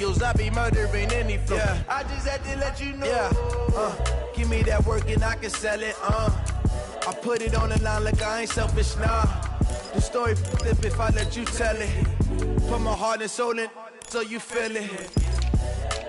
videos, I be murdering any flow. Yeah. I just had to let you know. Yeah. Give me that work and I can sell it. I put it on the line like I ain't selfish, nah. The story flip if I let you tell it. Put my heart and soul in so you feel it.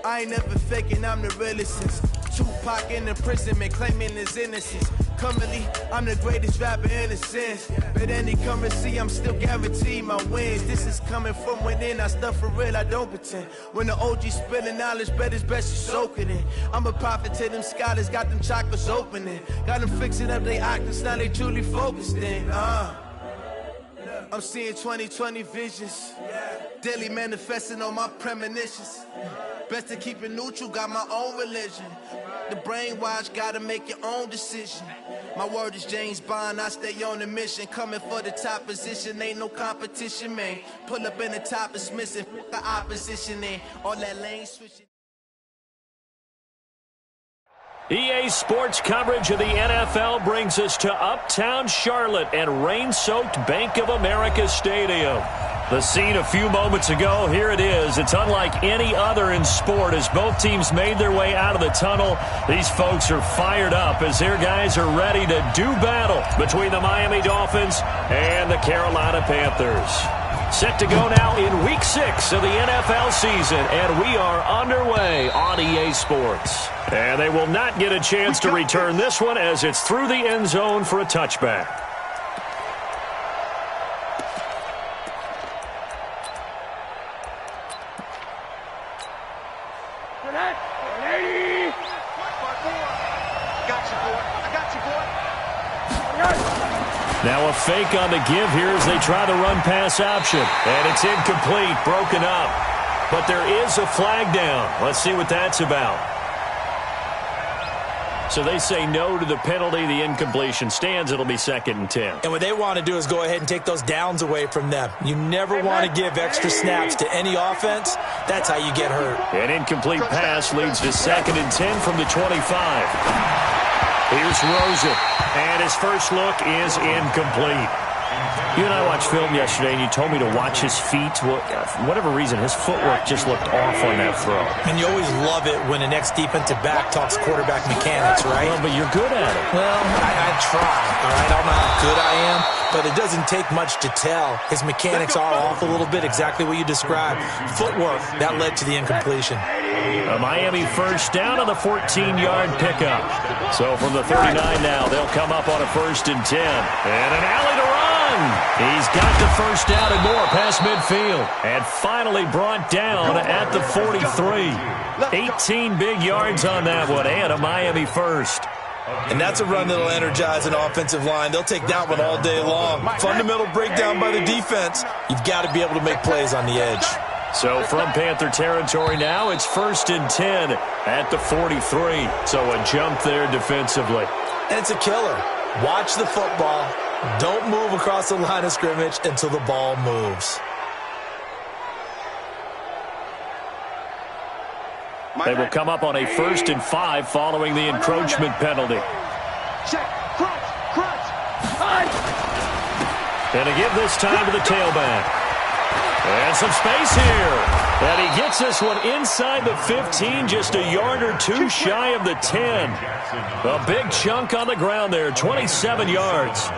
I ain't never faking, I'm the realest since Tupac in imprisonment, claiming his innocence. Currently, I'm the greatest rapper in a sense. But any currency, I'm still guaranteed my wins. This is coming from within, I stuff for real, I don't pretend. When the OG spilling knowledge, bet it's best you soak it in. I'm a prophet to them scholars, got them chakras opening. Got them fixing up their octaves, now they truly focused in. I'm seeing 2020 visions. Daily manifesting on my premonitions. Best to keep it neutral, got my own religion. The brainwash, gotta make your own decision. My word is James Bond, I stay on the mission. Coming for the top position, ain't no competition, man. Pull up in the top, it's missing, the opposition in. All that lane switching. EA Sports coverage of the NFL brings us to Uptown Charlotte and rain-soaked Bank of America Stadium. The scene a few moments ago, here it is. It's unlike any other in sport as both teams made their way out of the tunnel. These folks are fired up as their guys are ready to do battle between the Miami Dolphins and the Carolina Panthers. Set to go now in Week 6 of the NFL season, and we are underway on EA Sports. And they will not get a chance to return this one as it's through the end zone for a touchback. Now a fake on the give here as they try the run-pass option. And it's incomplete, broken up. But there is a flag down. Let's see what that's about. So they say no to the penalty. The incompletion stands. It'll be 2nd and 10. And what they want to do is go ahead and take those downs away from them. You never want to give extra snaps to any offense. That's how you get hurt. An incomplete pass leads to 2nd and 10 from the 25. Here's Rosen, and his first look is incomplete. You and I watched film yesterday, and you told me to watch his feet. Well, for whatever reason, his footwork just looked off on that throw. And you always love it when the next defensive back talks quarterback mechanics, right? Well, but you're good at it. Well, I try, all right? I don't know how good I am, but it doesn't take much to tell. His mechanics are off a little bit, exactly what you described. Footwork, that led to the incompletion. A Miami first down on the 14-yard pickup. So from the 39 now, they'll come up on a 1st and 10. And an alley to run. He's got the first down and more past midfield. And finally brought down at the 43. 18 big yards on that one and a Miami first. And that's a run that'll energize an offensive line. They'll take that one all day long. Fundamental breakdown by the defense. You've got to be able to make plays on the edge. So from Panther territory now, it's 1st and 10 at the 43. So a jump there defensively. And it's a killer. Watch the football. Don't move across the line of scrimmage until the ball moves. They will come up on a 1st and 5 following the encroachment penalty. Check, crunch. And to give this time to the tailback. And some space here. And he gets this one inside the 15, just a yard or two shy of the 10. A big chunk on the ground there, 27 yards.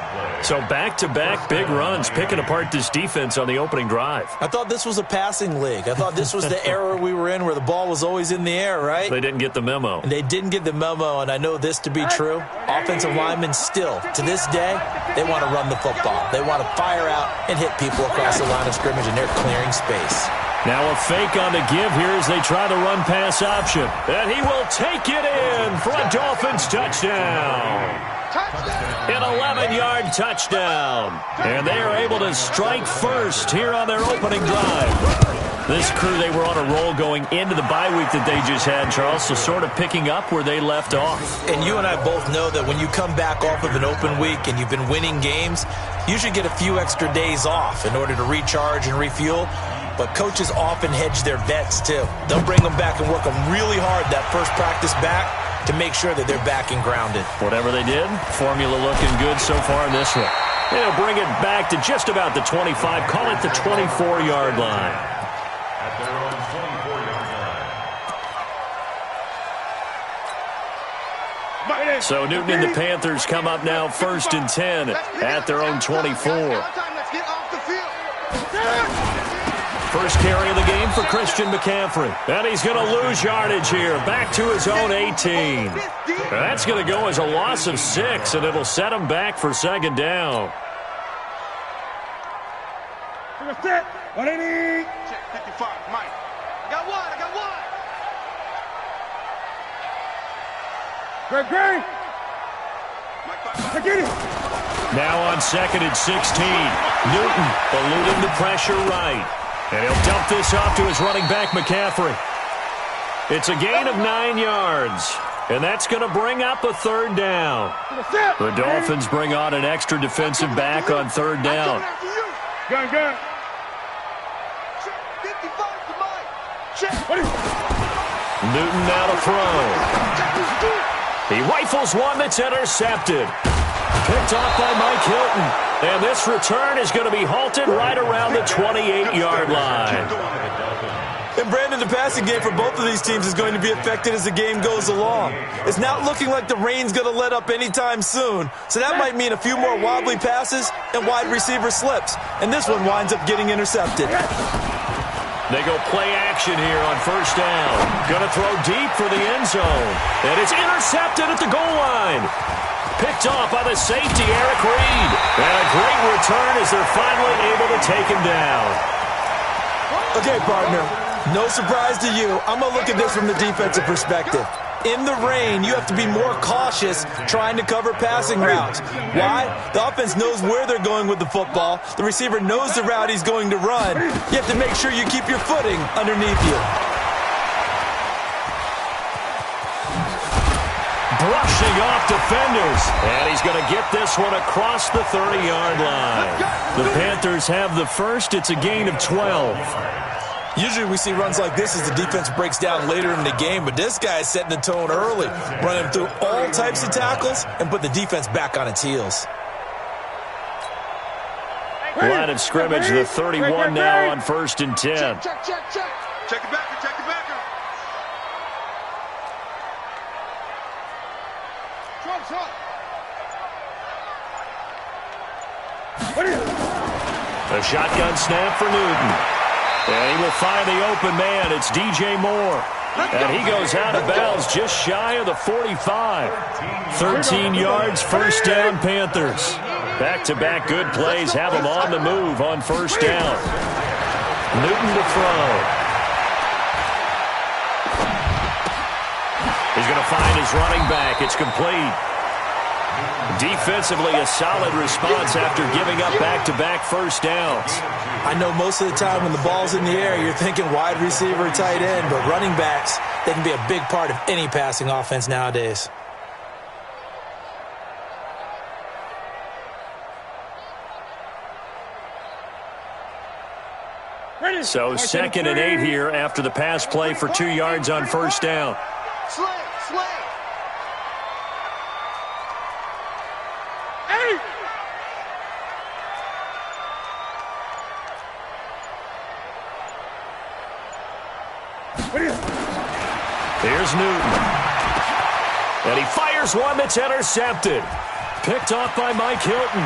So back-to-back big runs, picking apart this defense on the opening drive. I thought this was a passing league. I thought this was the era we were in where the ball was always in the air, right? They didn't get the memo. And they didn't get the memo, and I know this to be true. Offensive linemen still, to this day, they want to run the football. They want to fire out and hit people across the line of scrimmage, and they're clearing space. Now a fake on the give here as they try the run-pass option. And he will take it in for a Dolphins touchdown. An 11-yard touchdown. And they are able to strike first here on their opening drive. This crew, they were on a roll going into the bye week that they just had, Charles, so sort of picking up where they left off. And you and I both know that when you come back off of an open week and you've been winning games, you should get a few extra days off in order to recharge and refuel. But coaches often hedge their bets, too. They'll bring them back and work them really hard that first practice back to make sure that they're back and grounded. Whatever they did, formula looking good so far in this one. They'll bring it back to just about the 25, call it the 24-yard line. So Newton and the Panthers come up now 1st and 10 at their own 24. First carry of the game for Christian McCaffrey. And he's going to lose yardage here. Back to his own 18. That's going to go as a loss of 6, and it'll set him back for 2nd down. Check 55, Mike. I got one. Great. Get it. Now on 2nd and 16. Newton eluding the pressure right. And he'll dump this off to his running back, McCaffrey. It's a gain of 9 yards. And that's going to bring up a 3rd down. The Dolphins bring on an extra defensive back on 3rd down. Gun. Newton now to throw. He rifles one that's intercepted. Picked off by Mike Hilton. And this return is going to be halted right around the 28-yard line. And Brandon, the passing game for both of these teams is going to be affected as the game goes along. It's not looking like the rain's going to let up anytime soon, so that might mean a few more wobbly passes and wide receiver slips. And this one winds up getting intercepted. They go play action here on 1st down. Going to throw deep for the end zone. And it's intercepted at the goal line. Picked off by the safety, Eric Reed. And a great return as they're finally able to take him down. Okay, partner, no surprise to you. I'm going to look at this from the defensive perspective. In the rain, you have to be more cautious trying to cover passing routes. Why? The offense knows where they're going with the football. The receiver knows the route he's going to run. You have to make sure you keep your footing underneath you. Brushing off defenders. And he's going to get this one across the 30-yard line. The Panthers have the first. It's a gain of 12. Usually we see runs like this as the defense breaks down later in the game, but this guy is setting the tone early, running through all types of tackles and put the defense back on its heels. Line of scrimmage, the 31 now on 1st and 10. Check the backer. A shotgun snap for Newton. And he will find the open man. It's DJ Moore. And he goes out of bounds just shy of the 45. 13 yards, 1st down, Panthers. Back-to-back good plays have them on the move on 1st down. Newton to throw. He's going to find his running back. It's complete. Defensively, a solid response after giving up back-to-back 1st downs. I know most of the time when the ball's in the air, you're thinking wide receiver, tight end, but running backs, they can be a big part of any passing offense nowadays. So 2nd and 8 here after the pass play for 2 yards on 1st down. Slay. Here's Newton. And he fires one that's intercepted. Picked off by Mike Hilton.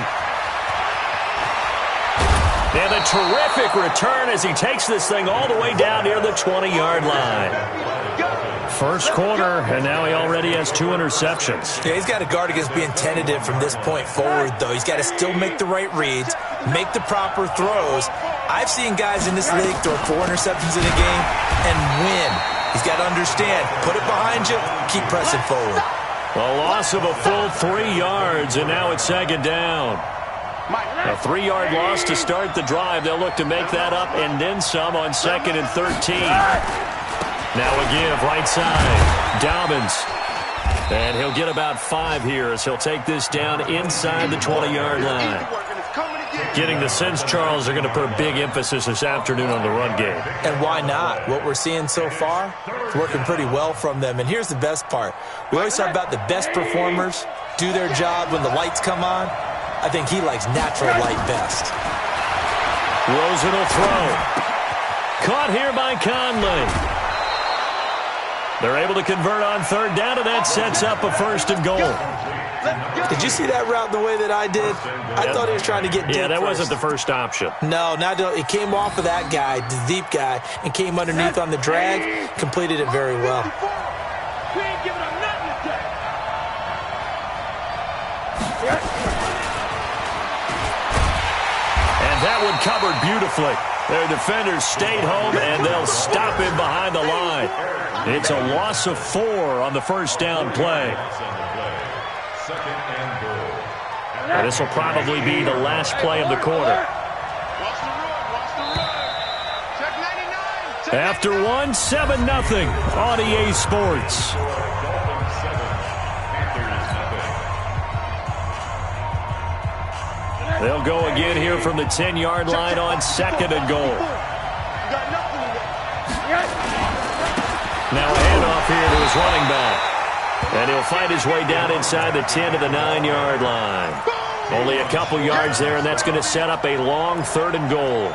And a terrific return as he takes this thing all the way down near the 20-yard line. First quarter, and now he already has 2 interceptions. Yeah, he's got to guard against being tentative from this point forward, though. He's got to still make the right reads, make the proper throws. I've seen guys in this league throw 4 interceptions in a game and win. He's got to understand, put it behind you, keep pressing forward. A loss of a full 3 yards, and now it's 2nd down. A 3-yard loss to start the drive. They'll look to make that up and then some on 2nd and 13. Now a give right side. Dobbins. And he'll get about 5 here as he'll take this down inside the 20-yard line. Getting the sense, Charles, are going to put a big emphasis this afternoon on the run game. And why not? What we're seeing so far is working pretty well from them. And here's the best part. We always talk about the best performers do their job when the lights come on. I think he likes natural light best. Rosen will throw. Caught here by Conley. They're able to convert on third down, and that sets up a 1st and goal. Did you see that route the way that I did? I thought he was trying to get deep. Yeah, that first. wasn't the first option. No, it came off of that guy, the deep guy, and came underneath on the drag. Completed it very well. We ain't giving up nothing today. And that one covered beautifully. Their defenders stayed home, and they'll stop him behind the line. It's a loss of 4 on the first down play. And this will probably be the last play of the quarter. After one, 7-0 on EA Sports. They'll go again here from the 10-yard line on 2nd and goal. Now a handoff here to his running back. And he'll find his way down inside the 10 to the 9-yard line. Only a couple yards there, and that's going to set up a long 3rd and goal.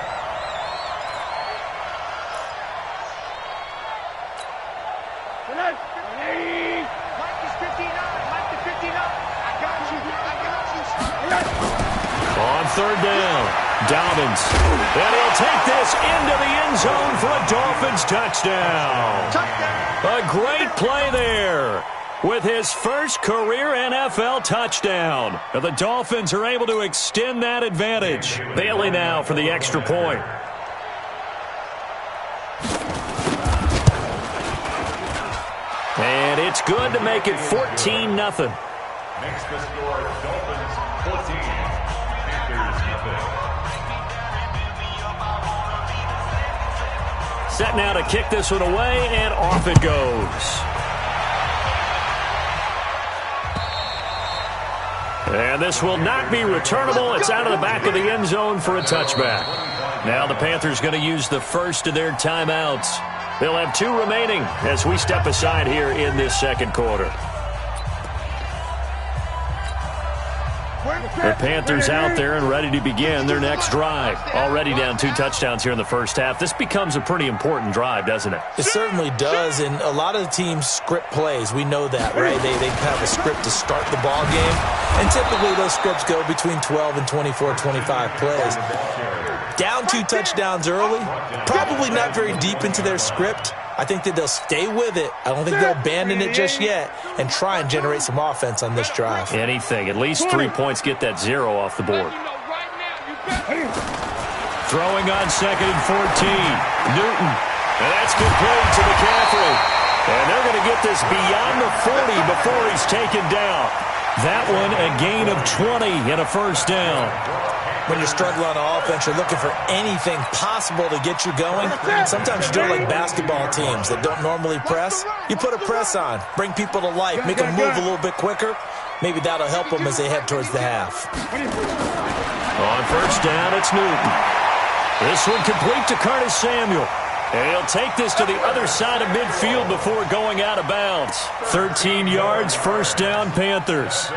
On 3rd down, Dobbins. And he'll take this into the end zone for a Dolphins touchdown. A great play there with his first career NFL touchdown. And the Dolphins are able to extend that advantage. Bailey now for the extra point. And it's good to make it 14-0. Makes the score Dolphins 14, Panthers nothing. Set now to kick this one away, and off it goes. And this will not be returnable. It's out of the back of the end zone for a touchback. Now the Panthers going to use the first of their timeouts. They'll have 2 remaining as we step aside here in this 2nd quarter. The Panthers out there and ready to begin their next drive. Already down 2 touchdowns here in the first half. This becomes a pretty important drive, doesn't it? It certainly does, and a lot of the teams script plays. We know that, right? They have a script to start the ball game, and typically those scripts go between 12 and 24, 25 plays. Down 2 touchdowns early, probably not very deep into their script. I think that they'll stay with it. I don't think they'll abandon it just yet and try and generate some offense on this drive. Anything. At least 3 points, get that 0 off the board. Throwing on 2nd and 14. Newton. And that's complete to McCaffrey. And they're going to get this beyond the 40 before he's taken down. That one a gain of 20 and a first down. When you're struggling on offense, you're looking for anything possible to get you going. Sometimes you do it like basketball teams that don't normally press. You put a press on, bring people to life, make them move a little bit quicker. Maybe that'll help them as they head towards the half. On first down, it's Newton. This one complete to Curtis Samuel. And he'll take this to the other side of midfield before going out of bounds. 13 yards, first down, Panthers.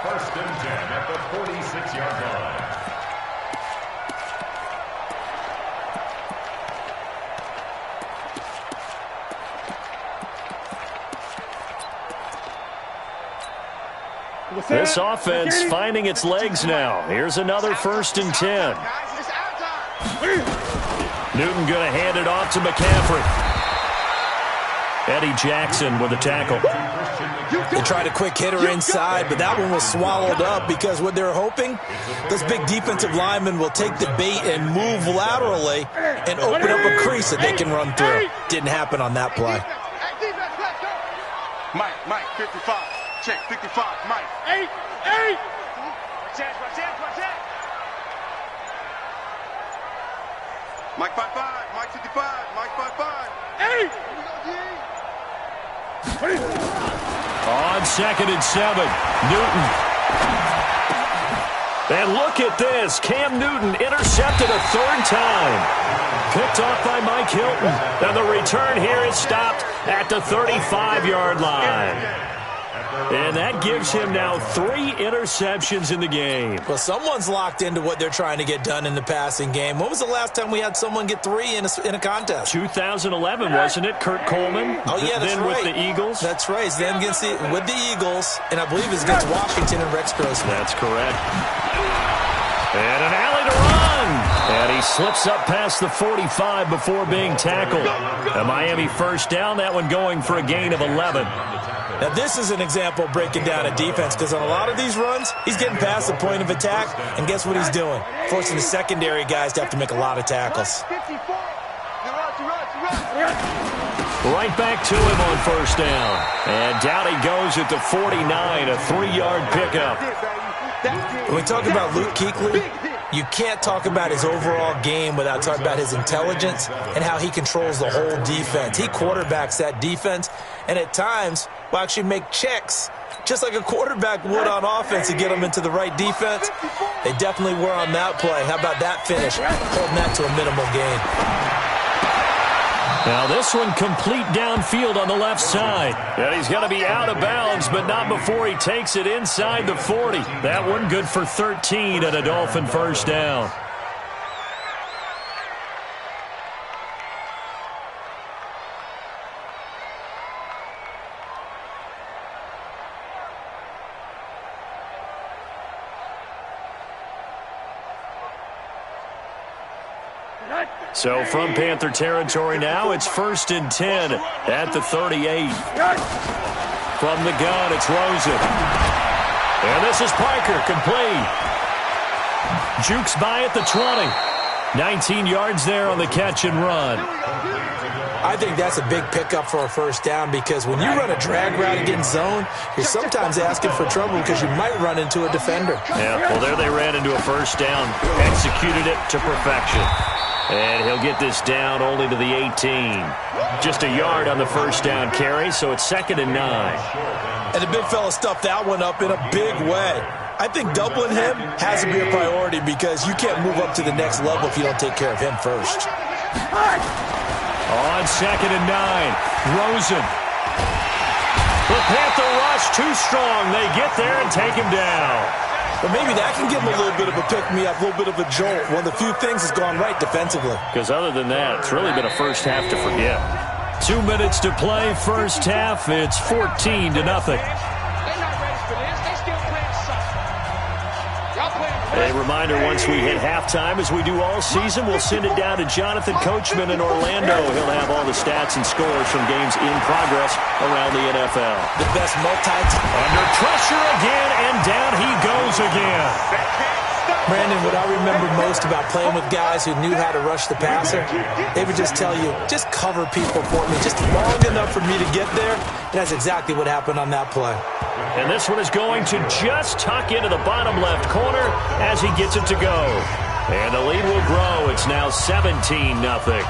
First and 10 at the 46-yard line. This offense finding its legs now. Here's another 1st and 10. Newton going to hand it off to McCaffrey. Eddie Jackson with a tackle. They tried a quick hitter inside, but that one was swallowed up because what they're hoping, those big defensive linemen will take the bait and move laterally and open up a crease that they can run through. Didn't happen on that play. Mike, 55. Check, 55, Mike. 8. Watch that. Mike 55, Mike 55, Mike 55. 8. On 2nd and 7, Newton. And look at this. Cam Newton intercepted a 3rd time. Picked off by Mike Hilton. And the return here is stopped at the 35-yard line. And that gives him now 3 interceptions in the game. Well, someone's locked into what they're trying to get done in the passing game. When was the last time we had someone get 3 in a contest? 2011, wasn't it? Kurt Coleman? Oh, yeah, that's then right. with the Eagles? That's right. It's then with the Eagles, and I believe it's against Washington and Rex Grossman. That's correct. And an alley to run. And he slips up past the 45 before being tackled. A Miami first down, that one going for a gain of 11. Now, this is an example of breaking down a defense because on a lot of these runs, he's getting past the point of attack, and guess what he's doing? Forcing the secondary guys to have to make a lot of tackles. Right back to him on first down. And down he goes at the 49, a 3-yard pickup. When we talk about Luke Kuechly, you can't talk about his overall game without talking about his intelligence and how he controls the whole defense. He quarterbacks that defense, and at times will actually make checks, just like a quarterback would on offense to get them into the right defense. They definitely were on that play. How about that finish? Holding that to a minimal gain. Now this one complete downfield on the left side. And he's going to be out of bounds, but not before he takes it inside the 40. That one good for 13 and a Dolphin first down. So from Panther territory now, it's 1st and 10 at the 38. From the gun, it's Rosen. And this is Parker, complete. Jukes by at the 20. 19 yards there on the catch and run. I think that's a big pickup for a first down because when you run a drag route against zone, you're sometimes asking for trouble because you might run into a defender. Yeah, well, there they ran into a first down, executed it to perfection. And he'll get this down only to the 18. Just a yard on the first down carry, so it's 2nd and 9. And the big fella stuffed that one up in a big way. I think doubling him has to be a priority because you can't move up to the next level if you don't take care of him first. On 2nd and 9, Rosen. The Panther rush too strong. They get there and take him down. But maybe that can give him a little bit of a pick-me-up, a little bit of a jolt. One of the few things that's gone right defensively. Because other than that, it's really been a first half to forget. 2 minutes to play, first half. It's 14-0. A reminder, once we hit halftime, as we do all season, we'll send it down to Jonathan Coachman in Orlando. He'll have all the stats and scores from games in progress around the NFL. The best Under pressure again, and down he goes again. Brandon, what I remember most about playing with guys who knew how to rush the passer, they would just tell you, just cover people for me, just long enough for me to get there. And that's exactly what happened on that play. And this one is going to just tuck into the bottom left corner as he gets it to go. And the lead will grow. It's now 17-0.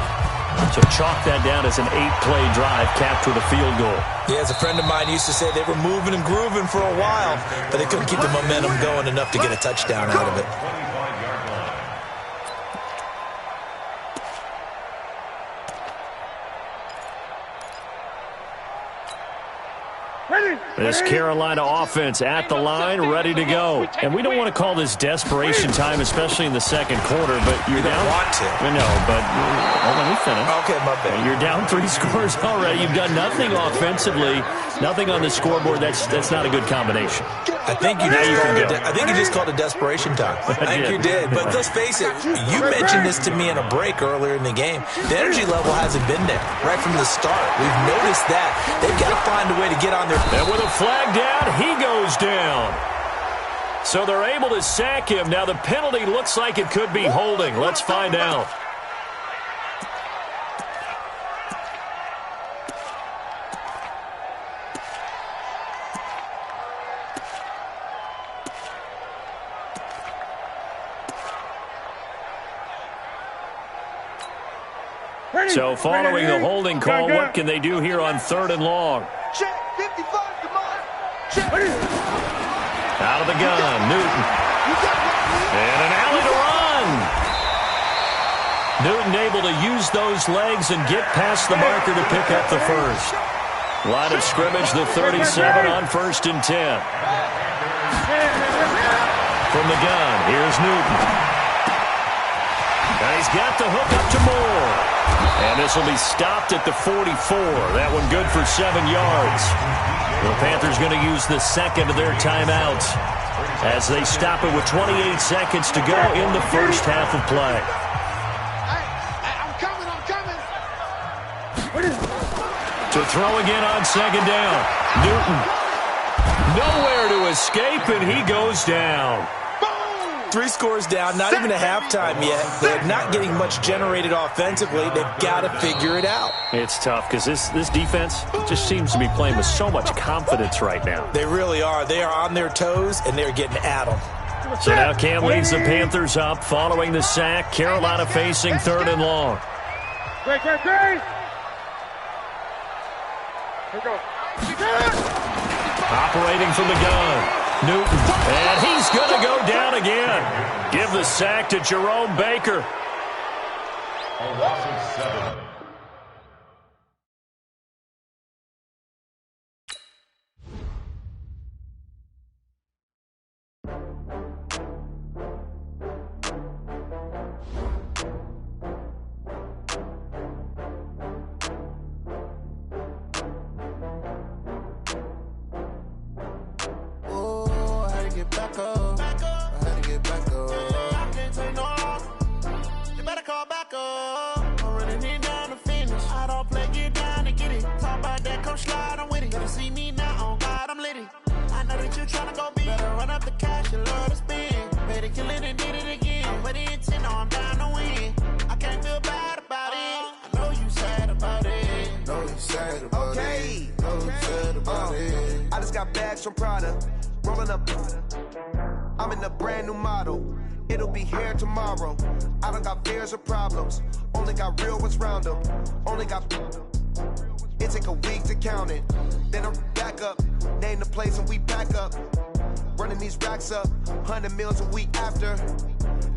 So chalk that down as an 8-play drive capped with a field goal. Yeah, as a friend of mine used to say, they were moving and grooving for a while, but they couldn't keep the momentum going enough to get a touchdown out of it. This Carolina offense at the line, ready to go. And we don't want to call this desperation time, especially in the second quarter, but you're down. Want to. I know, but let me finish. Okay, my bad. You're down 3 scores already. You've done nothing offensively, nothing on the scoreboard. That's not a good combination. I think you just called it desperation time. I think you did. But let's face it, you mentioned this to me in a break earlier in the game. The energy level hasn't been there right from the start. We've noticed that. They've got to find a way to get on their... And with a flag down, he goes down. So they're able to sack him. Now the penalty looks like it could be holding. Let's find out. So following the holding call, what can they do here on 3rd and long? Check 55, come on. Check. Out of the gun, Newton. And an alley to run. Newton able to use those legs and get past the marker to pick up the first. Line of scrimmage, the 37 on 1st and 10. From the gun, here's Newton. And he's got the hook up to Moore. And this will be stopped at the 44. That one good for 7 yards. The Panthers going to use the second of their timeouts as they stop it with 28 seconds to go in the first half of play. I'm coming. To throw again on 2nd down. Newton. Nowhere to escape, and he goes down. 3 scores down, not even a halftime yet. They're not getting much generated offensively. They've got to figure it out. It's tough because this defense just seems to be playing with so much confidence right now. They really are. They are on their toes, and they're getting at them. So now Cam leads the Panthers up following the sack. Carolina facing 3rd and long. Great. Here we go. Operating from the gun. Newton, and he's going to go down again. Give the sack to Jerome Baker. A loss of 7. I just got bags from Prada, rolling up. I'm in a brand new model. It'll be here tomorrow. I don't got fears or problems. Only got real ones round them. Only got. It take a week to count it. Then I'm back up. Name the place and we back up. Running these racks up. 100 meals a week after.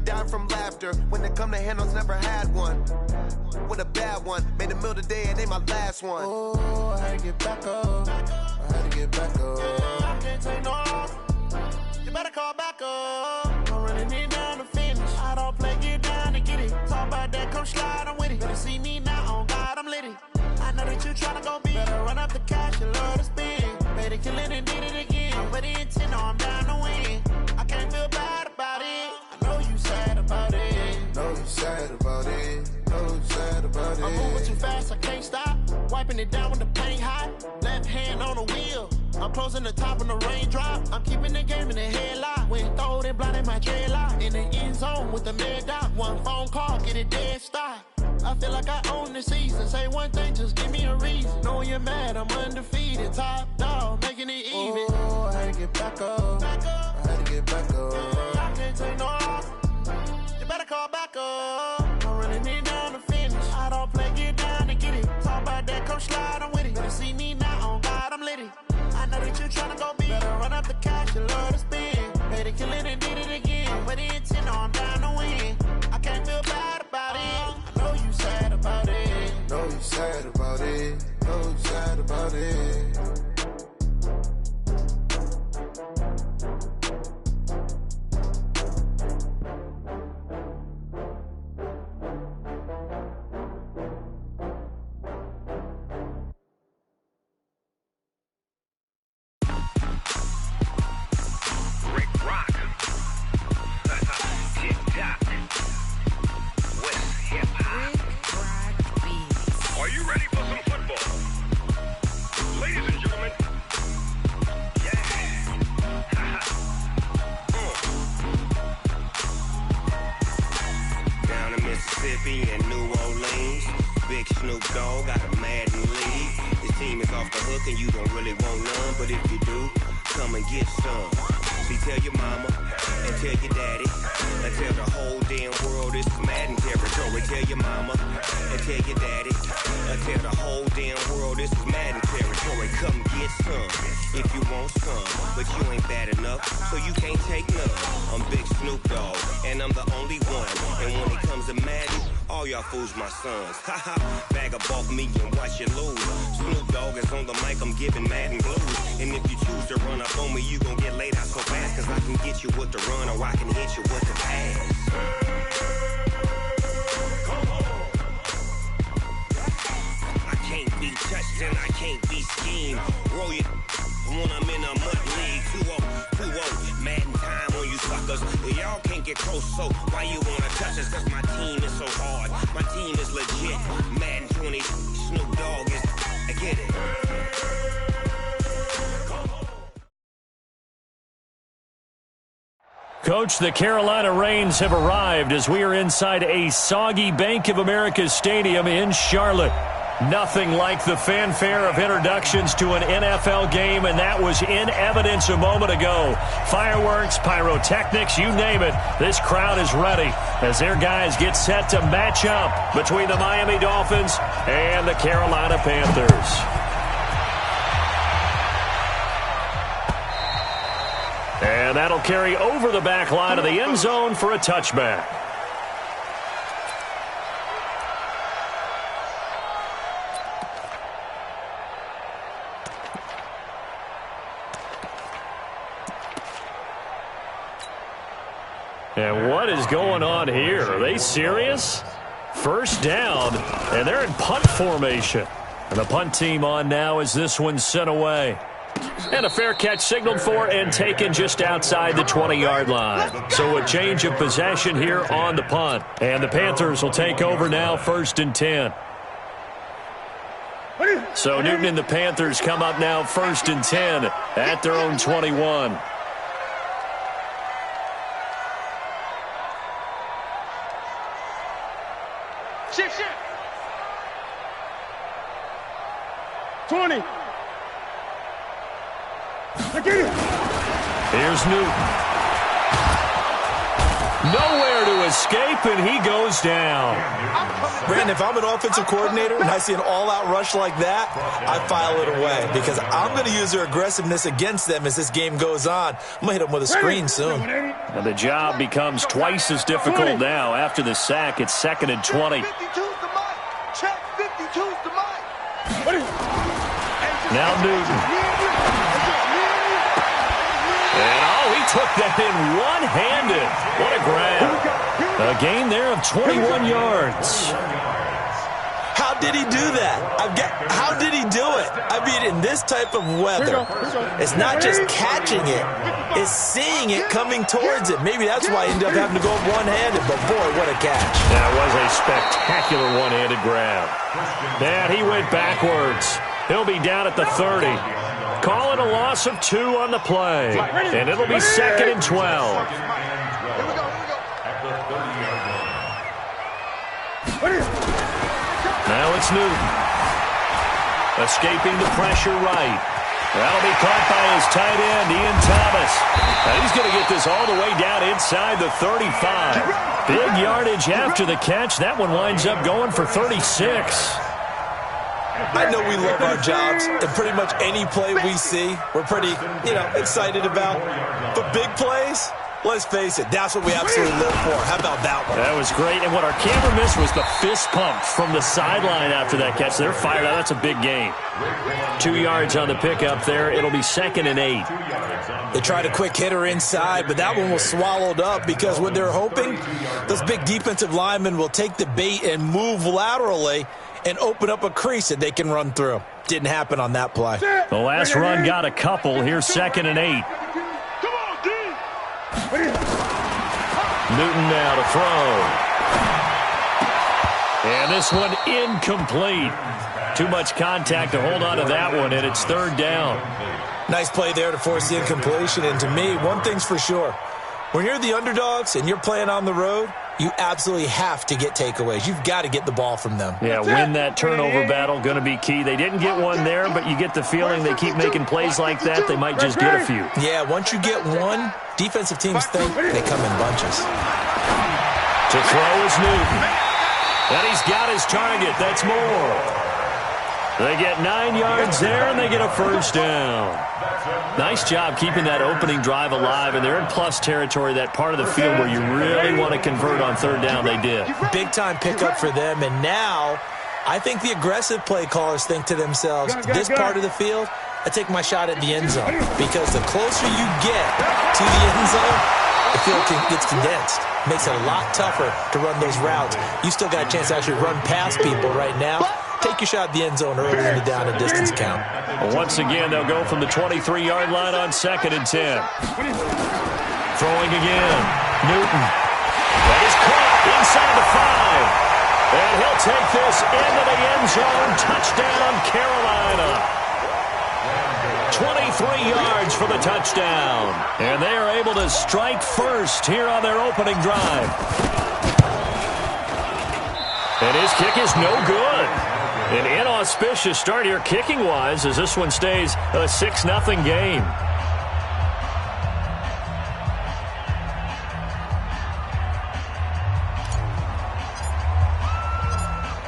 Down from laughter. When they come to handles, never had one. With a bad one. Made a meal today and they my last one. Oh, I had to get back up. I had to get back up. I can't take no off. You better call back up. I'm running it down to finish. I don't play, get down and get it. Talk about that, come slide, I'm with it. Better see me now, on God, I'm litty. I know that you tryna go big. Better run up the cash, you love to spend. Made a killing and did it again. But the intent, no, I'm down to win. I can't feel bad about it. I know you sad about it. Know you sad about it. Know you sad about it. I'm moving too fast, I can't stop. Wiping it down with the paint hot. Left hand on the wheel. I'm closing the top on the raindrop. I'm keeping the game in the headlock. When throwed and blinded my dreadlock. In the end zone with the mad dot. One phone call, get it dead stop. I feel like I own the season. Say one thing, just give me a reason. Knowing you're mad, I'm undefeated. Top dog, making it even. Oh, I had to get back up. I had to get back up. I can't take no off. You better call back up. I'm running it down to finish. I don't play, get down and get it. Talk about that, come slide, I'm with it. Better see me now, on God, I'm litty. I know that you tryna go big. Better run up the cash, you love to spend. Made a killing and did it again. But the intent, no, I'm down to win. I can't feel bad about it. I know you sad about it. Know you sad about it. Know you sad about it. And New Orleans, Big Snoop Dogg got a Madden league. This team is off the hook and you don't really want none, but if you do, come and get some. See, tell your mama and tell your daddy and tell the whole damn world this is Madden territory. Tell your mama and tell your daddy. Tell the whole damn world this is Madden territory. Come get some if you want some, but you ain't bad enough, so you can't take none. I'm Big Snoop Dogg, and I'm the only one. And when it comes to Madden, all y'all fools my sons. Haha, bag up off me and watch you lose. Snoop Dogg is on the mic, I'm giving Madden blues. And if you choose to run up on me, you gon' get laid out so fast, cause I can get you with the run or I can hit you with the pass. Can't be touched and I can't be schemed. Roll you when I'm in a mud league. 2-0, Madden time on you suckers. Y'all can't get close, so why you wanna touch us? Cause my team is so hard. My team is legit. Madden 20, Snoop Dogg is. I get it. Coach, the Carolina Rains have arrived as we are inside a soggy Bank of America Stadium in Charlotte. Nothing like the fanfare of introductions to an NFL game, and that was in evidence a moment ago. Fireworks, pyrotechnics, you name it. This crowd is ready as their guys get set to match up between the Miami Dolphins and the Carolina Panthers. And that'll carry over the back line of the end zone for a touchback. And what is going on here? Are they serious? First down, and they're in punt formation. And the punt team on now as this one's sent away. And a fair catch signaled for and taken just outside the 20-yard line. So a change of possession here on the punt. And the Panthers will take over now, 1st and 10. So Newton and the Panthers come up now 1st and 10 at their own 21. Shift. 20. Here's Newton. Nowhere to escape, and he goes down. Brandon, if I'm an offensive coordinator and I see an all-out rush like that, I file it away because I'm going to use their aggressiveness against them as this game goes on. I'm going to hit them with a screen soon. And the job becomes twice as difficult now. After the sack, it's 2nd and 20. 52's the mic. Check 52's the mic. Now Newton. And, he took that in one-handed. What a grab. A gain there of 21 yards. How did he do that? How did he do it? I mean, in this type of weather, it's not just catching it, it's seeing it coming towards it. Maybe that's why he ended up having to go one-handed, but boy, what a catch. That was a spectacular one-handed grab. And he went backwards. He'll be down at the 30. Call it a loss of 2 on the play. And it'll be 2nd and 12. Now it's Newton. Escaping the pressure right. That'll be caught by his tight end, Ian Thomas. And he's going to get this all the way down inside the 35. Big yardage after the catch. That one winds up going for 36. I know we love our jobs, and pretty much any play we see, we're pretty, excited about. But big plays, let's face it, that's what we absolutely live for. How about that one? That was great, and what our camera missed was the fist pump from the sideline after that catch. They're fired out. That's a big gain. 2 yards on the pickup there. It'll be 2nd and 8. They tried a quick hitter inside, but that one was swallowed up because what they're hoping, those big defensive linemen will take the bait and move laterally and open up a crease that they can run through. Didn't happen on that play. The last run got a couple. Here's 2nd and 8. Newton now to throw. And this one incomplete. Too much contact to hold on to that one, and it's 3rd down. Nice play there to force the incompletion. And to me, one thing's for sure. When you're the underdogs and you're playing on the road, you absolutely have to get takeaways. You've got to get the ball from them. Yeah, win that turnover battle, going to be key. They didn't get one there, but you get the feeling they keep making plays like that, they might just get a few. Yeah, once you get one, defensive teams think they come in bunches. To throw is Newton. And he's got his target. That's more. They get 9 yards there, and they get a first down. Nice job keeping that opening drive alive, and they're in plus territory, that part of the field where you really want to convert on third down. They did. Big-time pickup for them, and now I think the aggressive play callers think to themselves, this part of the field, I take my shot at the end zone, because the closer you get to the end zone, the field gets condensed. Makes it a lot tougher to run those routes. You still got a chance to actually run past people right now. Take your shot at the end zone early in the down and distance count. Once again, they'll go from the 23-yard line on 2nd and 10. Throwing again. Newton. That is caught inside the 5. And he'll take this into the end zone. Touchdown, Carolina. 23 yards for the touchdown. And they are able to strike first here on their opening drive. And his kick is no good. An inauspicious start here kicking-wise as this one stays a 6-0 game.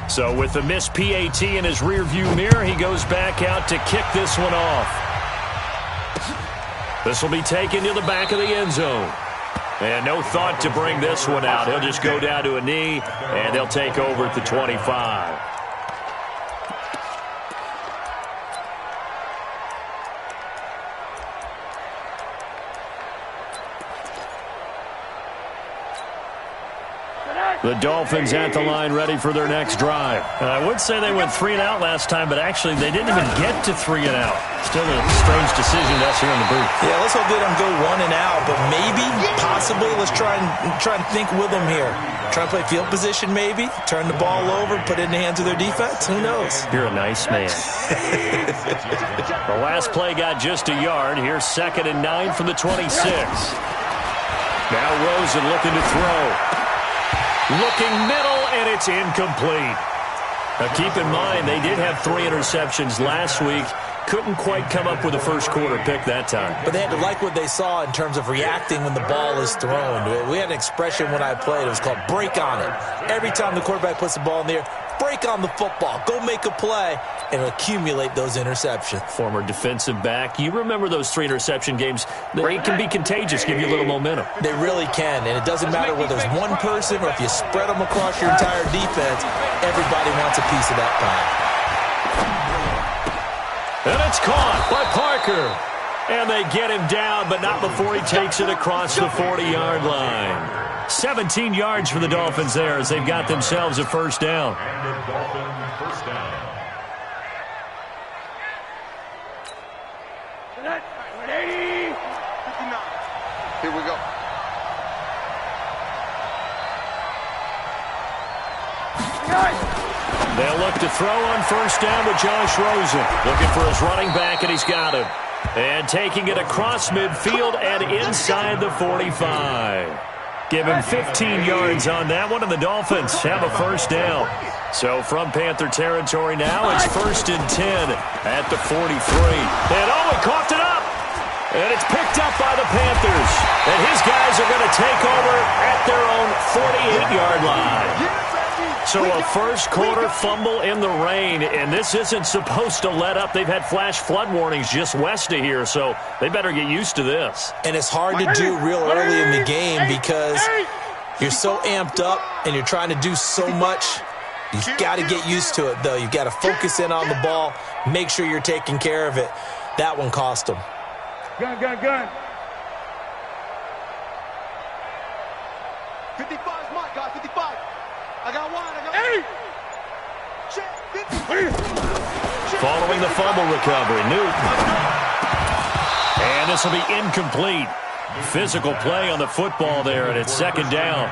So with the missed PAT in his rearview mirror, he goes back out to kick this one off. This will be taken to the back of the end zone. And no thought to bring this one out. He'll just go down to a knee, and they'll take over at the 25. The Dolphins at the line ready for their next drive. I would say they went 3 and out last time, but actually they didn't even get to 3 and out. Still a strange decision to us here in the booth. Yeah, let's hope they don't go 1 and out, but maybe, possibly, let's try and think with them here. Try and play field position maybe, turn the ball over, put it in the hands of their defense. Who knows? You're a nice man. The last play got just a yard. Here's 2nd and 9 from the 26. Now Rosen looking to throw. Looking middle, and it's incomplete. Now keep in mind, they did have 3 interceptions last week. Couldn't quite come up with a first quarter pick that time. But they had to like what they saw in terms of reacting when the ball is thrown. We had an expression when I played. It was called break on it. Every time the quarterback puts the ball in the air, break on the football. Go make a play and accumulate those interceptions. Former defensive back. You remember those 3 interception games. They can be contagious, give you a little momentum. They really can, and it doesn't matter whether it's one person or if you spread them across your entire defense. Everybody wants a piece of that pie. And it's caught by Parker. And they get him down, but not before he takes it across the 40-yard line. 17 yards for the Dolphins there as they've got themselves a first down. And the Dolphins first down. Here we go. They'll look to throw on first down with Josh Rosen. Looking for his running back, and he's got him. And taking it across midfield and inside the 45. Give him 15 yards on that one, and the Dolphins have a first down. So from Panther territory now, it's 1st and 10 at the 43. And he coughed it up. And it's picked up by the Panthers. And his guys are going to take over at their own 48-yard line. So a first quarter fumble in the rain, and this isn't supposed to let up. They've had flash flood warnings just west of here, so they better get used to this. And it's hard to do real early in the game because you're so amped up and you're trying to do so much. You've got to get used to it, though. You've got to focus in on the ball, make sure you're taking care of it. That one cost them. Gun. 55 is mine, guys. 55. I got one. Following the fumble recovery, Newton. And this will be incomplete. Physical play on the football there, and it's 2nd down.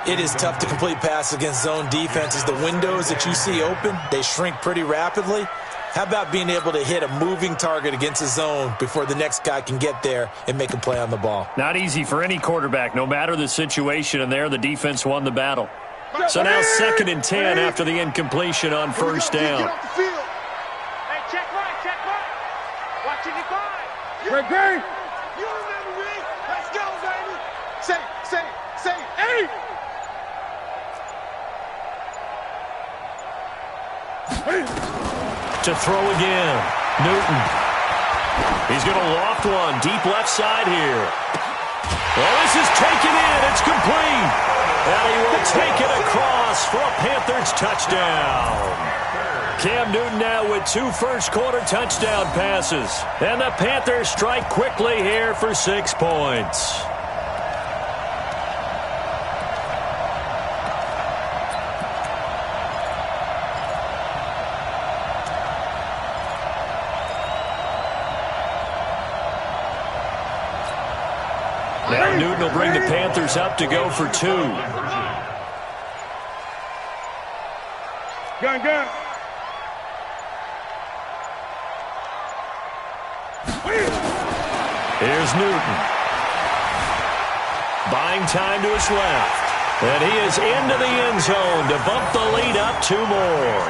It is tough to complete passes against zone defenses. The windows that you see open, they shrink pretty rapidly. How about being able to hit a moving target against a zone before the next guy can get there and make a play on the ball? Not easy for any quarterback, no matter the situation, and there the defense won the battle. So now 2nd and 10 after the incompletion on first down. Hey, check right. Watching your five. Great. You remember me. Let's go, baby. Say. Hey. To throw again. Newton. He's going to loft one deep left side here. Well, this is taken in. It's complete. And he will take it across for a Panthers touchdown. Cam Newton now with 2 first-quarter touchdown passes. And the Panthers strike quickly here for 6 points. Now Newton will bring the Panthers up to go for 2. Gun. Here's Newton. Buying time to his left. And he is into the end zone to bump the lead up 2 more.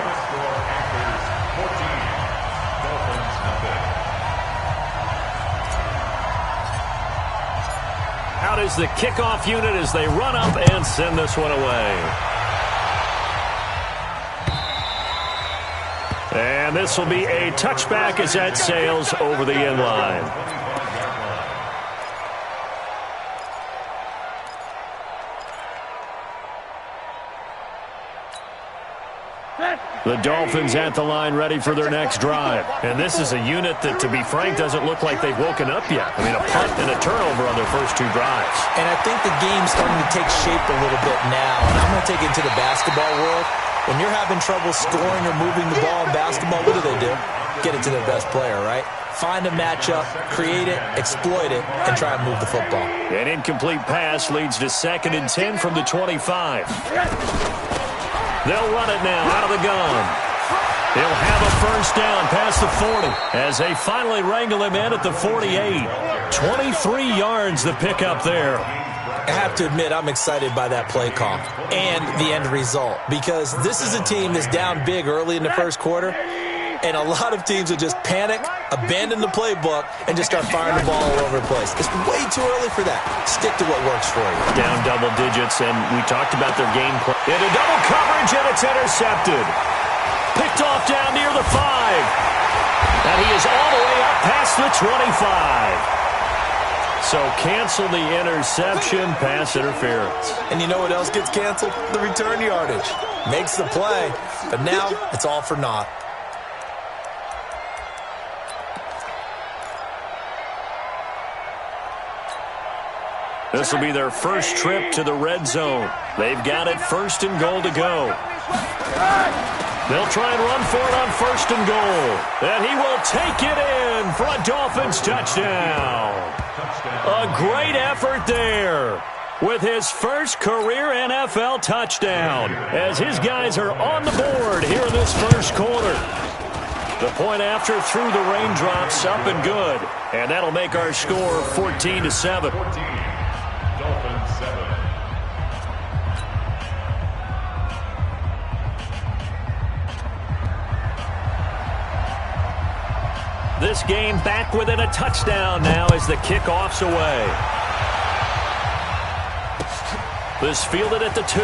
Out is the kickoff unit as they run up and send this one away. And this will be a touchback as that sails over the end line. The Dolphins at the line ready for their next drive. And this is a unit that, to be frank, doesn't look like they've woken up yet. I mean, a punt and a turnover on their first 2 drives. And I think the game's starting to take shape a little bit now. And I'm going to take it to the basketball world. When you're having trouble scoring or moving the ball in basketball, what do? Get it to their best player, right? Find a matchup, create it, exploit it, and try and move the football. An incomplete pass leads to 2nd and 10 from the 25. They'll run it now out of the gun. He'll have a first down past the 40 as they finally wrangle him in at the 48. 23 yards the pickup there. I have to admit, I'm excited by that play call and the end result, because this is a team that's down big early in the first quarter, and a lot of teams will just panic, abandon the playbook, and just start firing the ball all over the place. It's way too early for that. Stick to what works for you. Down double digits, and we talked about their game plan. Into double coverage, and it's intercepted. Picked off down near the 5. And he is all the way up past the 25. So cancel the interception, pass interference. And you know what else gets canceled? The return yardage. Makes the play, but now it's all for naught. This will be their first trip to the red zone. They've got it 1st and goal to go. They'll try and run for it on 1st and goal. And he will take it in for a Dolphins touchdown. A great effort there with his first career NFL touchdown as his guys are on the board here in this first quarter. The point after through the raindrops up and good. And that'll make our score 14-7. Dolphins 7. This game back within a touchdown now as the kickoff's away. This fielded at the 2.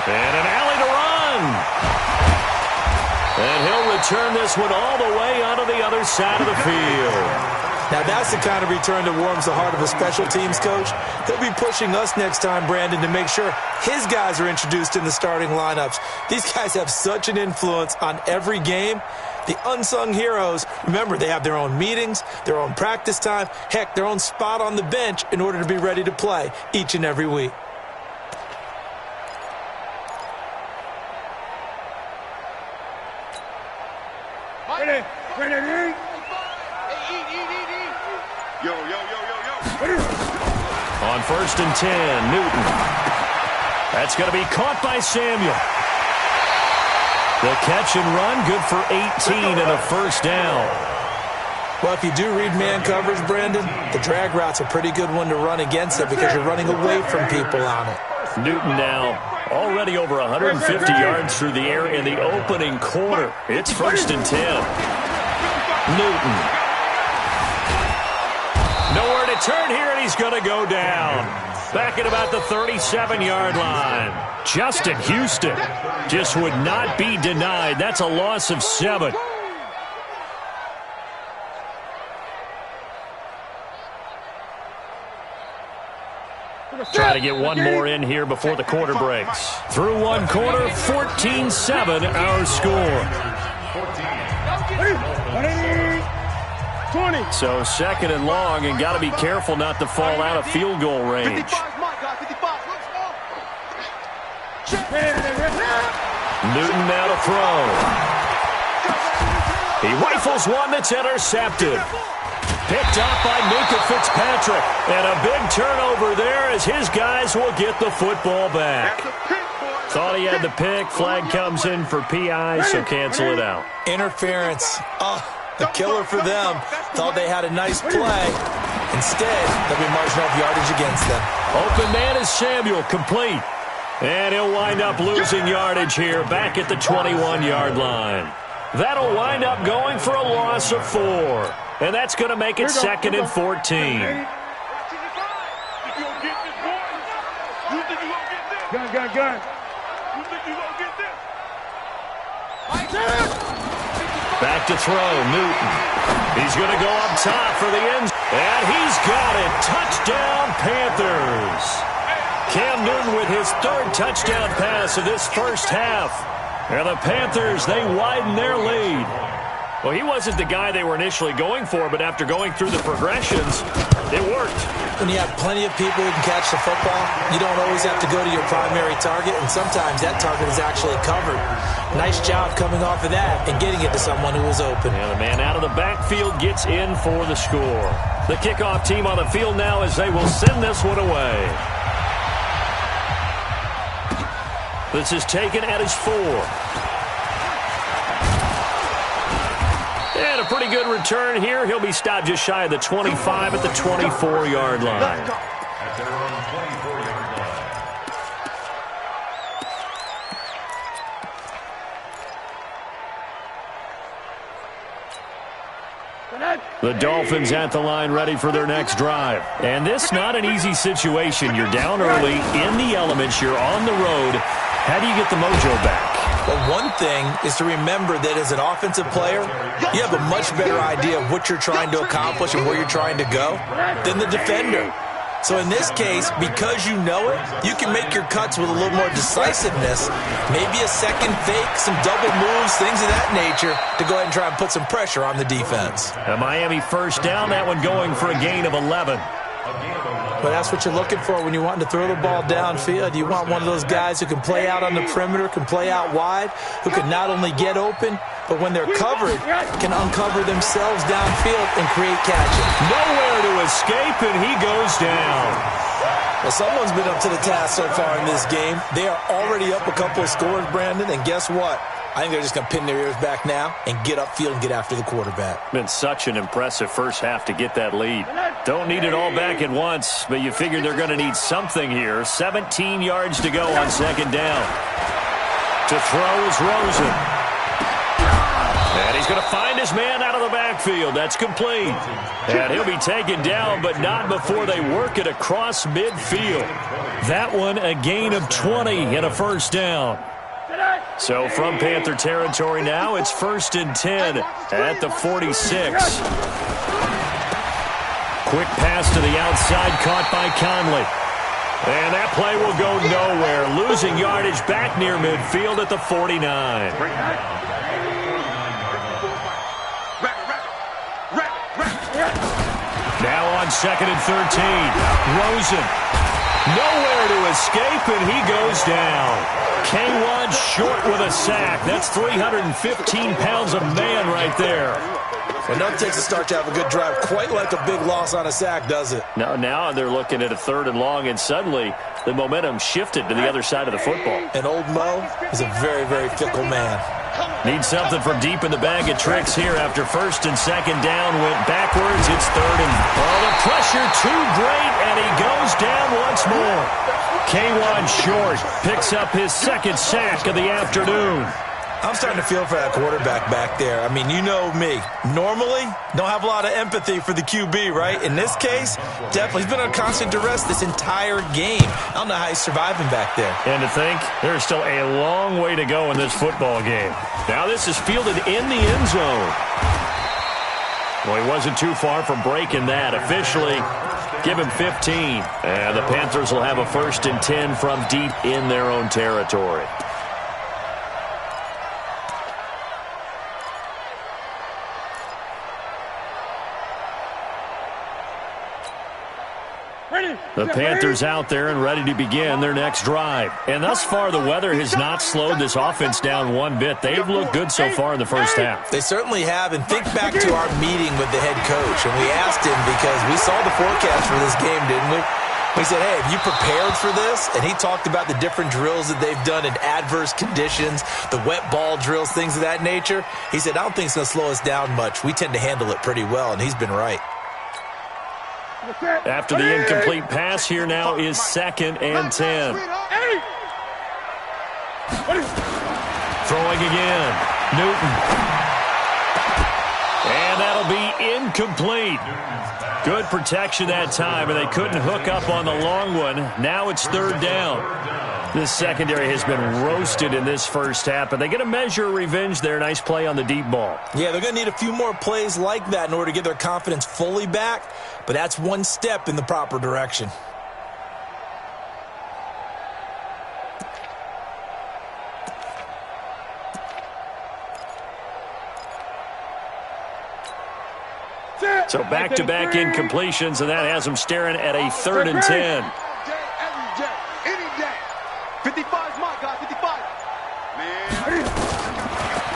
And an alley to run. And he'll return this one all the way onto the other side of the field. Now that's the kind of return that warms the heart of a special teams coach. He'll be pushing us next time, Brandon, to make sure his guys are introduced in the starting lineups. These guys have such an influence on every game. The unsung heroes, remember, they have their own meetings, their own practice time, heck, their own spot on the bench in order to be ready to play each and every week. Yo. On 1st and 10, Newton. That's going to be caught by Samuel. The catch and run, good for 18 and a first down. Well, if you do read man coverage, Brandon, the drag route's a pretty good one to run against it because you're running away from people on it. Newton now already over 150 yards through the air in the opening quarter. It's 1st and 10. Newton. Nowhere to turn here, and he's going to go down. Back at about the 37-yard line. Justin Houston just would not be denied. That's a loss of 7. Try to get one more in here before the quarter breaks. Through one quarter, 14-7 our score. 20. So second and long, and got to be careful not to fall out of field goal range. Newton now to throw. He rifles one that's intercepted. Picked off by Minka Fitzpatrick. And a big turnover there as his guys will get the football back. Thought he had the pick. Flag comes in for PI, so cancel it out. Interference. Oh, a killer for them. Thought they had a nice play. Instead, there'll be marginal yardage against them. Open man is Samuel, complete. And he'll wind up losing yardage here back at the 21-yard line. That'll wind up going for a loss of 4. And that's going to make it second and 14. Gun. Back to throw, Newton. He's going to go up top for the end. And he's got it. Touchdown, Panthers. Cam Newton with his 3rd touchdown pass of this first half. And the Panthers, they widen their lead. Well, he wasn't the guy they were initially going for, but after going through the progressions, it worked. When you have plenty of people who can catch the football, you don't always have to go to your primary target, and sometimes that target is actually covered. Nice job coming off of that and getting it to someone who was open. And the man out of the backfield gets in for the score. The kickoff team on the field now as they will send this one away. This is taken at his 4. And a pretty good return here. He'll be stopped just shy of the 25 at the 24-yard line. At their own 24-yard line. The Dolphins at the line ready for their next drive. And this not an easy situation. You're down early, in the elements, you're on the road. How do you get the mojo back? Well, one thing is to remember that as an offensive player, you have a much better idea of what you're trying to accomplish and where you're trying to go than the defender. So in this case, because you know it, you can make your cuts with a little more decisiveness, maybe a second fake, some double moves, things of that nature, to go ahead and try and put some pressure on the defense. A Miami first down, that one going for a gain of 11. But that's what you're looking for when you're wanting to throw the ball downfield. You want one of those guys who can play out on the perimeter, can play out wide, who can not only get open, but when they're covered, can uncover themselves downfield and create catches. Nowhere to escape, and he goes down. Well, someone's been up to the task so far in this game. They are already up a couple of scores, Brandon, and guess what? I think they're just going to pin their ears back now and get upfield and get after the quarterback. Been such an impressive first half to get that lead. Don't need it all back at once, but you figure they're going to need something here. 17 yards to go on second down. To throw is Rosen. And he's going to find his man out of the backfield. That's complete. And he'll be taken down, but not before they work it across midfield. That one a gain of 20 and a first down. So from Panther territory now, it's 1st and 10 at the 46. Quick pass to the outside, caught by Conley. And that play will go nowhere. Losing yardage back near midfield at the 49. Now on 2nd and 13. Rosen. Nowhere to escape, and he goes down. K1 short with a sack. That's 315 pounds of man right there. Well, no, it takes a start to have a good drive. Quite like a big loss on a sack, does it? No, now they're looking at a 3rd and long, and suddenly the momentum shifted to the other side of the football. And old Mo is a very, very fickle man. Need something from deep in the bag of tricks here after 1st and 2nd down. Went backwards. It's 3rd and... Oh, the pressure too great, and he goes down once more. K1 short picks up his 2nd sack of the afternoon. I'm starting to feel for that quarterback back there. I mean, you know me. Normally, don't have a lot of empathy for the QB, right? In this case, definitely. He's been under constant duress this entire game. I don't know how he's surviving back there. And to think, there's still a long way to go in this football game. Now this is fielded in the end zone. Well, he wasn't too far from breaking that. Officially, give him 15. And the Panthers will have a 1st and 10 from deep in their own territory. The Panthers out there and ready to begin their next drive. And thus far, the weather has not slowed this offense down one bit. They've looked good so far in the first half. They certainly have. And think back to our meeting with the head coach. And we asked him because we saw the forecast for this game, didn't we? We said, hey, have you prepared for this? And he talked about the different drills that they've done in adverse conditions, the wet ball drills, things of that nature. He said, I don't think it's going to slow us down much. We tend to handle it pretty well, and he's been right. After the incomplete pass, here now is 2nd and 10. Throwing again. Newton. And that'll be incomplete. Good protection that time, and they couldn't hook up on the long one. Now it's 3rd down. This secondary has been roasted in this first half, but they get a measure of revenge there. Nice play on the deep ball. Yeah, they're going to need a few more plays like that in order to get their confidence fully back, but that's one step in the proper direction. So back-to-back incompletions, and that has them staring at a 3rd and 10. 55's my guy, 55.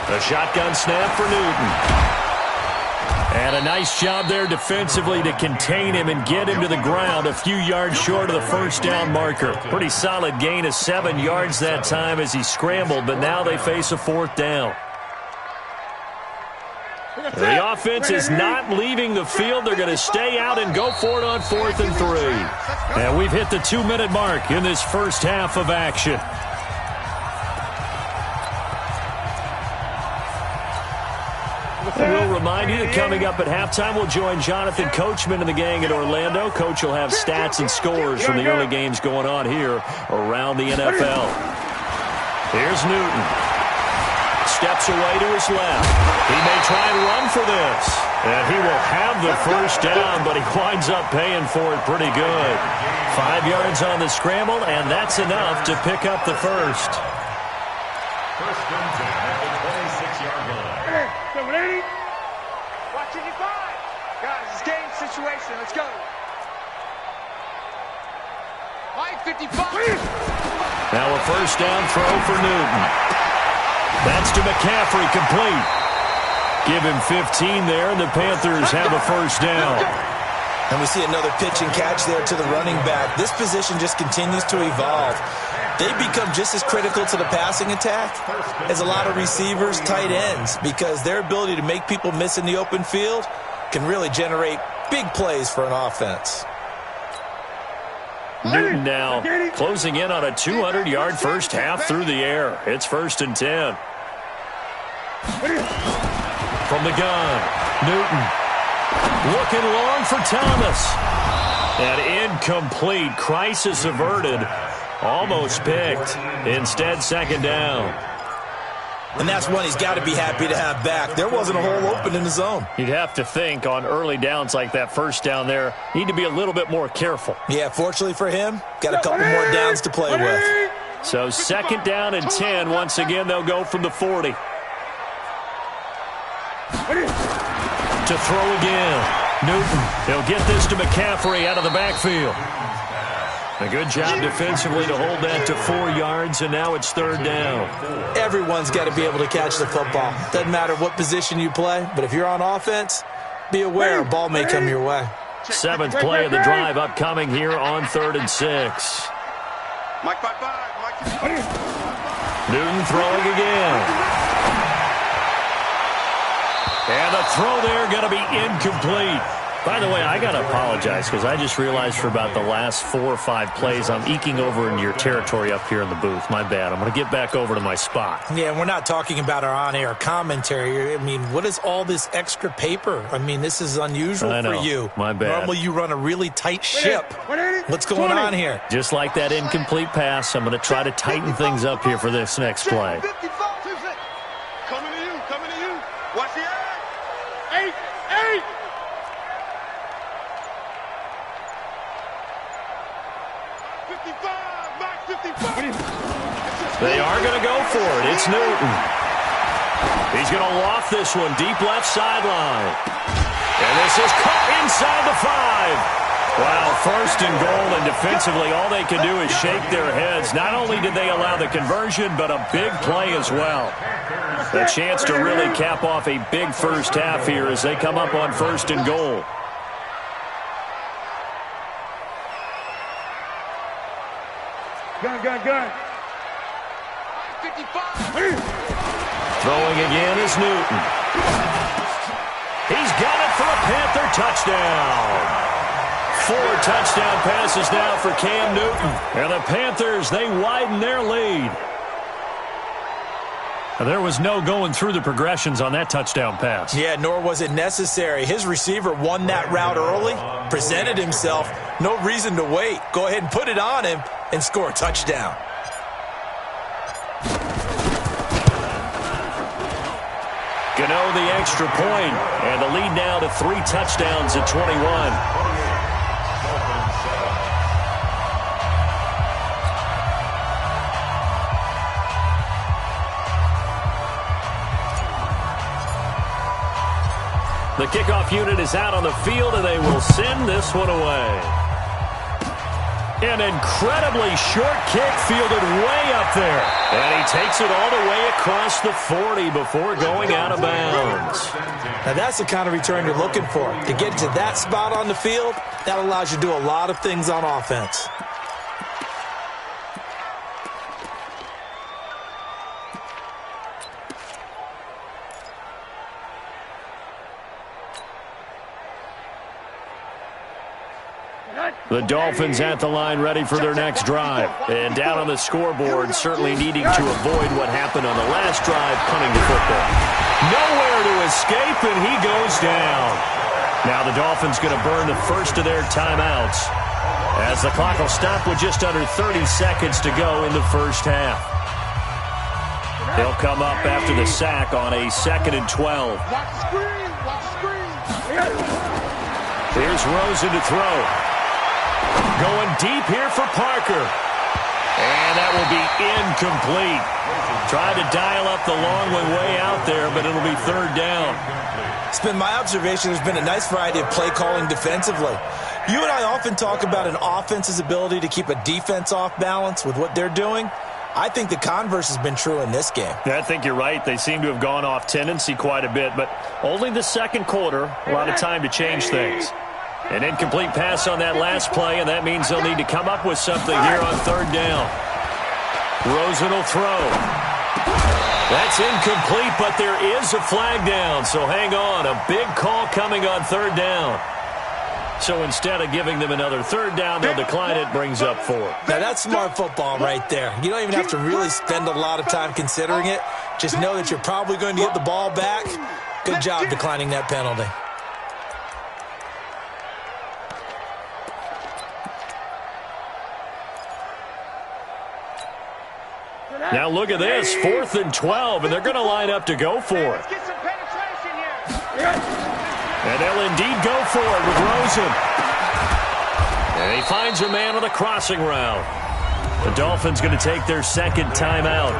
A shotgun snap for Newton. And a nice job there defensively to contain him and get him to the ground a few yards short of the 1st down marker. Pretty solid gain of 7 yards that time as he scrambled, but now they face a 4th down. The offense is not leaving the field. They're going to stay out and go for it on 4th and 3. And we've hit the 2-minute mark in this first half of action. We'll remind you that coming up at halftime, we'll join Jonathan Coachman and the gang at Orlando. Coach will have stats and scores from the early games going on here around the NFL. Here's Newton. Steps away to his left. He may try and run for this. And he will have the 1st down, but he winds up paying for it pretty good. 5 yards on the scramble, and that's enough to pick up the 1st. 1st and 10 at the 26-yard line. Watching you five. Guys, it's game situation. Let's go. Mike, 55. Now a 1st down throw for Newton. That's to McCaffrey, complete. Give him 15 there, and the Panthers have a 1st down. And we see another pitch and catch there to the running back. This position just continues to evolve. They become just as critical to the passing attack as a lot of receivers, tight ends, because their ability to make people miss in the open field can really generate big plays for an offense. Newton now closing in on a 200-yard first half through the air. It's 1st and 10. From the gun, Newton looking long for Thomas. And incomplete. Crisis averted. Almost picked. Instead, 2nd down. And that's one he's got to be happy to have back. There wasn't a hole open in the zone. You'd have to think on early downs like that 1st down there, need to be a little bit more careful. Yeah, fortunately for him, got a couple more downs to play with. So 2nd down and 10. Once again, they'll go from the 40. To throw again. Newton, he'll get this to McCaffrey out of the backfield. A good job defensively to hold that to 4 yards, and now it's 3rd down. Everyone's got to be able to catch the football. Doesn't matter what position you play, but if you're on offense, be aware a ball may come your way. 7th play of the drive upcoming here on 3rd and 6. Mike 5-5. Mike 55. Newton throwing again. And the throw there going to be incomplete. By the way, I got to apologize because I just realized for about the last 4 or 5 plays, I'm eking over into your territory up here in the booth. My bad. I'm going to get back over to my spot. Yeah, we're not talking about our on-air commentary. I mean, what is all this extra paper? I mean, this is unusual for you. My bad. Normally you run a really tight ship. What's going on here? Just like that incomplete pass, I'm going to try to tighten things up here for this next play. Coming to you, coming to you. Watch the eye. 8. They are going to go for it. It's Newton. He's going to loft this one deep left sideline. And this is caught inside the 5. Wow, first and goal, and defensively all they can do is shake their heads. Not only did they allow the conversion, but a big play as well. A chance to really cap off a big first half here as they come up on first and goal. Gun. 55. Throwing again is Newton. He's got it for a Panther touchdown. 4 touchdown passes now for Cam Newton. And the Panthers, they widen their lead. There was no going through the progressions on that touchdown pass. Yeah, nor was it necessary. His receiver won that route early, presented himself. No reason to wait. Go ahead and put it on him and score a touchdown. Gano the extra point, and the lead now to 3 touchdowns at 21. The kickoff unit is out on the field, and they will send this one away. An incredibly short kick fielded way up there. And he takes it all the way across the 40 before going out of bounds. Now that's the kind of return you're looking for. To get to that spot on the field, that allows you to do a lot of things on offense. The Dolphins at the line ready for their next drive. And down on the scoreboard, certainly needing to avoid what happened on the last drive, punting the football. Nowhere to escape, and he goes down. Now the Dolphins going to burn the first of their timeouts as the clock will stop with just under 30 seconds to go in the first half. They'll come up after the sack on a 2nd and 12. Watch the screen. Watch the screen. Here's Rosen to throw. Going deep here for Parker. And that will be incomplete. Tried to dial up the long one way out there, but it'll be 3rd down. It's been my observation there's been a nice variety of play calling defensively. You and I often talk about an offense's ability to keep a defense off balance with what they're doing. I think the converse has been true in this game. I think you're right. They seem to have gone off tendency quite a bit, but only the second quarter, a lot of time to change things. An incomplete pass on that last play, and that means they'll need to come up with something here on 3rd down. Rosen will throw. That's incomplete, but there is a flag down, so hang on. A big call coming on 3rd down. So instead of giving them another 3rd down, they'll decline it, brings up 4. Now that's smart football right there. You don't even have to really spend a lot of time considering it. Just know that you're probably going to get the ball back. Good job declining that penalty. Now look at this, 4th and 12, and they're going to line up to go for it. Let's get some penetration here. And they'll indeed go for it with Rosen. And he finds a man on the crossing route. The Dolphins going to take their 2nd timeout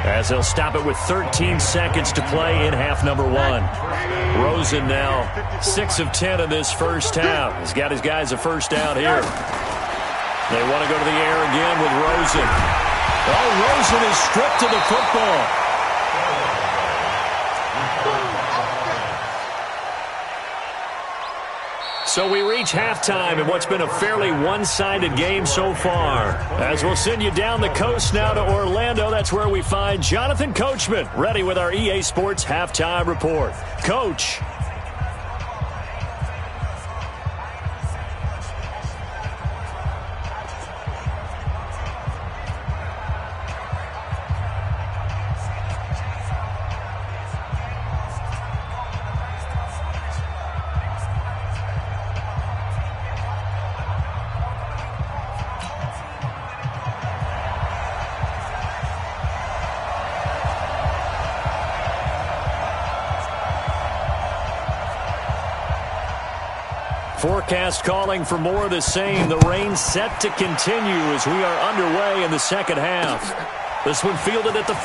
as they'll stop it with 13 seconds to play in half number 1. Rosen now 6 of 10 in this first half. He's got his guys a first down here. They want to go to the air again with Rosen. Oh, Rosen is stripped of the football. So we reach halftime in what's been a fairly one-sided game so far. As we'll send you down the coast now to Orlando, that's where we find Jonathan Coachman, ready with our EA Sports Halftime Report. Coach. Forecast calling for more of the same. The rain set to continue as we are underway in the second half. This one fielded at the 5.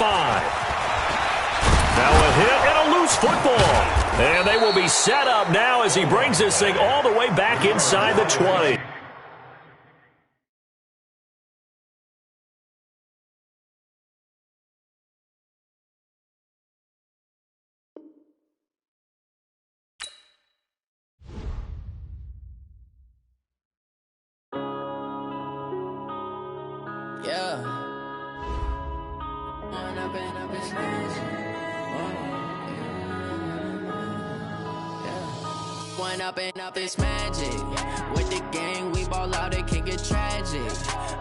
Now a hit and a loose football. And they will be set up now as he brings this thing all the way back inside the 20. Up it's magic. With the gang, we ball out, it can get tragic.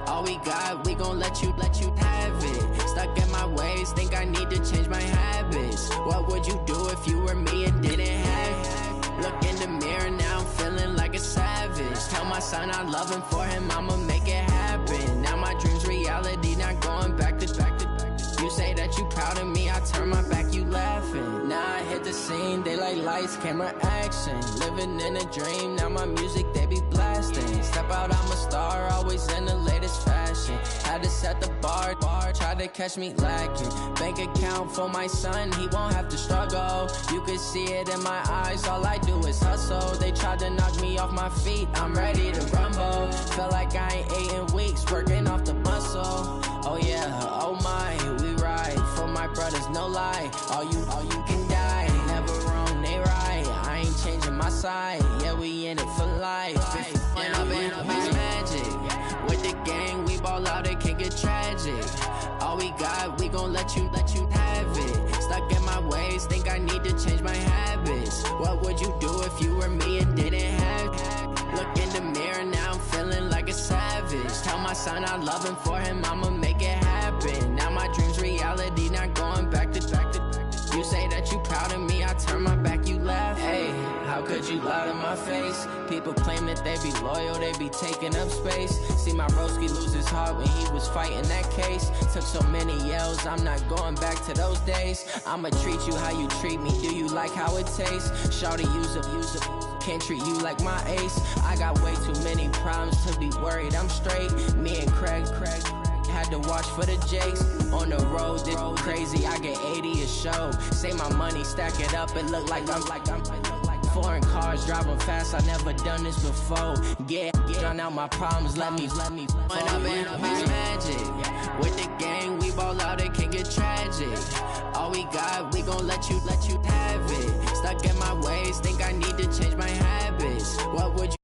All we got, we gon' let you have it. Stuck in my ways, think I need to change my habits. What would you do if you were me and didn't have it? Look in the mirror, now I'm feeling like a savage. Tell my son I love him, for him I'ma make it happen. Now my dream's reality, not going back to. You say that you proud of me, I turn my back, you laughing. Now I hit the scene, they like lights, camera, action. Living in a dream, now my music, they be blasting. Step out, I'm a star, always in the latest fashion. Had to set the bar, try to catch me lacking. Bank account for my son, he won't have to struggle. You can see it in my eyes, all I do is hustle. They tried to knock me off my feet, I'm ready to rumble. Felt like I ain't ate in weeks, working off the muscle. Oh yeah, oh my, we ride for my brothers, no lie. All you can die, never wrong, they right. I ain't changing my side, yeah, we in it for life. When up it's magic. With the gang, we ball out, it can get tragic. All we got, we gon' let you have it. Stuck in my ways, think I need to change my habits. What would you do if you were me and didn't have it? Look in the mirror, now I'm feeling like a savage. Tell my son I love him, for him I'ma make it happen. Now my dream's reality, not going back to. You say that you proud of me, I turn my back, you laugh. Hey, how could you lie to my face? People claim that they be loyal, they be taking up space. See my broski lose his heart when he was fighting that case. Took so many yells, I'm not going back to those days. I'ma treat you how you treat me, do you like how it tastes? Shawty, use it. Can't treat you like my ace. I got way too many problems to be worried, I'm straight. Me and Craig had to watch for the Jakes. On the road, this crazy, I get 80 a show. Say my money, stack it up, it look like I'm foreign cars, driving fast, I never done this before. Get drown out my problems, let me When up it's magic. With the gang, we ball out, it can get tragic. All we got, we gon' let you have it. Stuck in my ways, think I need to change my habits. What would you